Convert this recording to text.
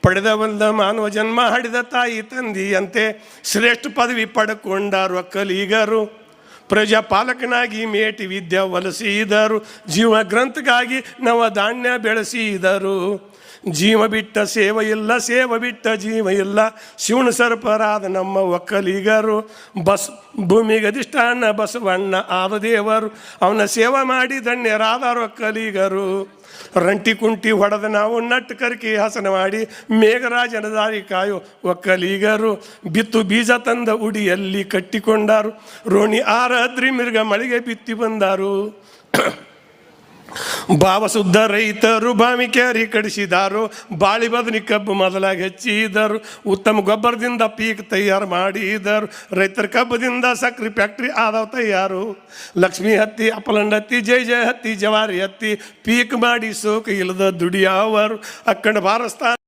ಪಡೆದ ಬಂದ ಮಾನವ ಜನ್ಮ ಹಡಿದ ತಾಯಿ ತಂದೆಯಂತೆ ಶ್ರೇಷ್ಠ ಪದವಿ ಪಡ್ಕೊಂಡಾರು ಒಕ್ಕಲಿಗರು. ಪ್ರಜಾಪಾಲಕನಾಗಿ ಮೇಟಿ ವಿದ್ಯೆ ಒಲಿಸಿದರು, ಜೀವ ಗ್ರಂಥಕ್ಕಾಗಿ ನವಧಾನ್ಯ ಬೆಳೆಸಿದರು. ಜೀವ ಬಿಟ್ಟ ಸೇವೆ ಇಲ್ಲ, ಸೇವೆ ಬಿಟ್ಟ ಜೀವ ಇಲ್ಲ, ಶಿವನ ಸರ್ಪರಾದ ನಮ್ಮ ಒಕ್ಕಲಿಗರು. ಭೂಮಿಗೆ ಅಧಿಷ್ಠಾನ ಬಸವಣ್ಣ ಆದ ದೇವರು, ಅವನ ಸೇವೆ ಮಾಡಿ ಧನ್ಯರಾದ ಒಕ್ಕಲಿಗರು. ರಂಟಿ ಕುಂಟಿ ಹೊಡೆದ ನಾವು ನಟ್ಟು ಕರ್ಕಿ ಹಸನ ಮಾಡಿ ಮೇಘರಾಜನ ದಾರಿ ಕಾಯೋ ಒಕ್ಕಲಿಗರು. ಬಿತ್ತು ಬೀಜ ತಂದ ಉಡಿಯಲ್ಲಿ ಕಟ್ಟಿಕೊಂಡಾರು, ರೋಣಿ ಆರದ್ರಿ ಮಿರ್ಗ ಮಳೆಗೆ ಬಿತ್ತಿ ಬಂದಾರು. ಭಾವಶುದ್ಧ ರೈತರು ಬಾವಿ ಕ್ಯಾರಿ ಕಡಿಸಿದಾರು, ಬಾಳಿ ಬದನಿ ಕಬ್ಬು ಮೊದಲಾಗಿ ಹೆಚ್ಚಿದರು. ಉತ್ತಮ ಗೊಬ್ಬರದಿಂದ ಪೀಕ್ ತಯಾರು ಮಾಡಿದರು, ರೈತರ ಕಬ್ಬದಿಂದ ಸಕ್ರೆ ಫ್ಯಾಕ್ಟ್ರಿ ಆದವು ತಯಾರು. ಲಕ್ಷ್ಮಿ ಹತ್ತಿ, ಅಪಲಂಡ ಹತ್ತಿ, ಜೈ ಜಯ ಹತ್ತಿ, ಜವಾರಿ ಹತ್ತಿ, ಪೀಕ್ ಮಾಡಿ ಸೋಕು ಇಲ್ಲದ ದುಡಿಯವರು. ಅಕ್ಕಂಡ ಭಾರತ